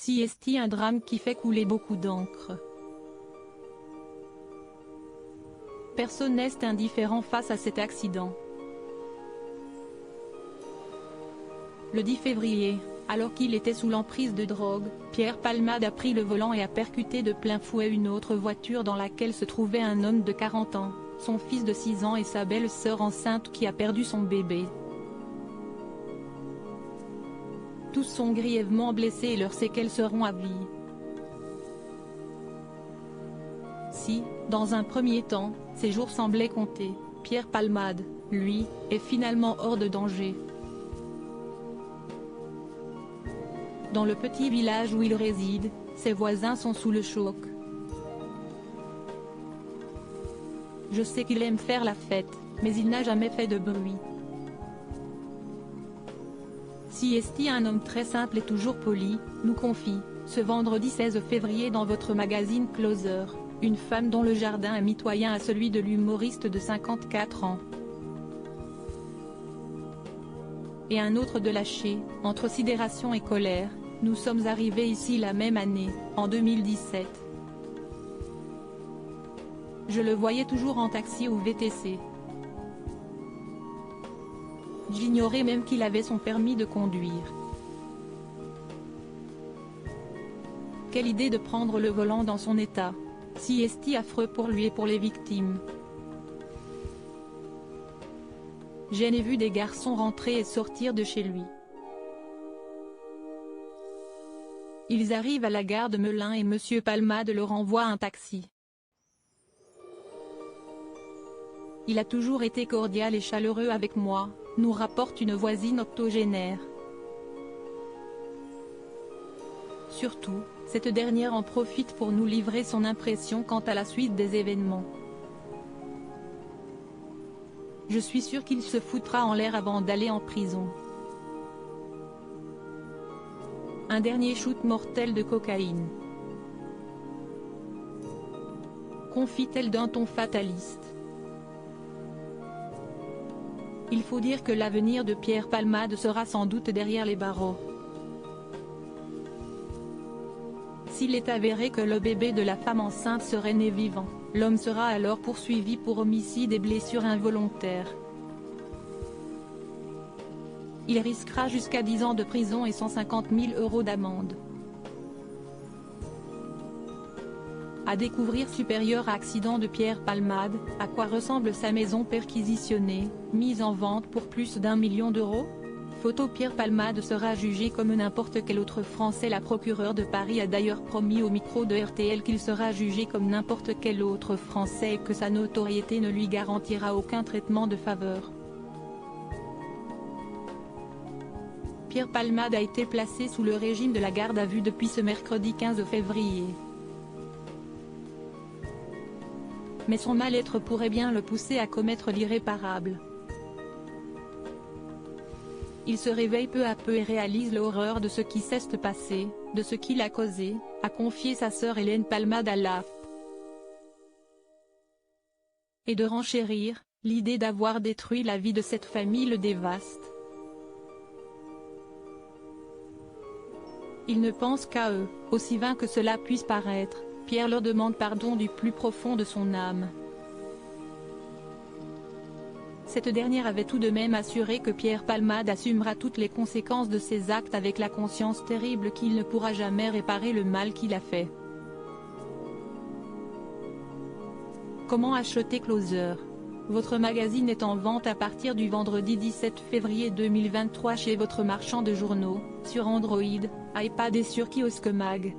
CST, un drame qui fait couler beaucoup d'encre. Personne n'est indifférent face à cet accident. Le 10 février, alors qu'il était sous l'emprise de drogue, Pierre Palmade a pris le volant et a percuté de plein fouet une autre voiture dans laquelle se trouvait un homme de 40 ans, son fils de 6 ans et sa belle-sœur enceinte qui a perdu son bébé. Tous sont grièvement blessés et leurs séquelles seront à vie. Si, dans un premier temps, ses jours semblaient compter, Pierre Palmade, lui, est finalement hors de danger. Dans le petit village où il réside, ses voisins sont sous le choc. Je sais qu'il aime faire la fête, mais il n'a jamais fait de bruit. CST, un homme très simple et toujours poli, nous confie, ce vendredi 16 février dans votre magazine Closer, une femme dont le jardin est mitoyen à celui de l'humoriste de 54 ans. Et un autre de lâché, entre sidération et colère, nous sommes arrivés ici la même année, en 2017. Je le voyais toujours en taxi ou VTC. J'ignorais même qu'il avait son permis de conduire. Quelle idée de prendre le volant dans son état. CST, affreux pour lui et pour les victimes. J'ai vu des garçons rentrer et sortir de chez lui. Ils arrivent à la gare de Melun et Monsieur Palmade leur envoie un taxi. Il a toujours été cordial et chaleureux avec moi, nous rapporte une voisine octogénaire. Surtout, cette dernière en profite pour nous livrer son impression quant à la suite des événements. Je suis sûr qu'il se foutra en l'air avant d'aller en prison. Un dernier shoot mortel de cocaïne. Confie-t-elle d'un ton fataliste. Il faut dire que l'avenir de Pierre Palmade sera sans doute derrière les barreaux. S'il est avéré que le bébé de la femme enceinte serait né vivant, l'homme sera alors poursuivi pour homicide et blessures involontaires. Il risquera jusqu'à 10 ans de prison et 150 000 € d'amende. À découvrir supérieur à accident de Pierre Palmade, à quoi ressemble sa maison perquisitionnée, mise en vente pour plus d'1 million d'euros? Photo. Pierre Palmade sera jugé comme n'importe quel autre Français. La procureure de Paris a d'ailleurs promis au micro de RTL qu'il sera jugé comme n'importe quel autre Français et que sa notoriété ne lui garantira aucun traitement de faveur. Pierre Palmade a été placé sous le régime de la garde à vue depuis ce mercredi 15 février. Mais son mal-être pourrait bien le pousser à commettre l'irréparable. Il se réveille peu à peu et réalise l'horreur de ce qui s'est passé, de ce qu'il a causé, a confié sa sœur Hélène Palmade à l'AFP. Et de renchérir, l'idée d'avoir détruit la vie de cette famille le dévaste. Il ne pense qu'à eux, aussi vain que cela puisse paraître. Pierre leur demande pardon du plus profond de son âme. Cette dernière avait tout de même assuré que Pierre Palmade assumera toutes les conséquences de ses actes avec la conscience terrible qu'il ne pourra jamais réparer le mal qu'il a fait. Comment acheter Closer? Votre magazine est en vente à partir du vendredi 17 février 2023 chez votre marchand de journaux, sur Android, iPad et sur Kiosque Mag.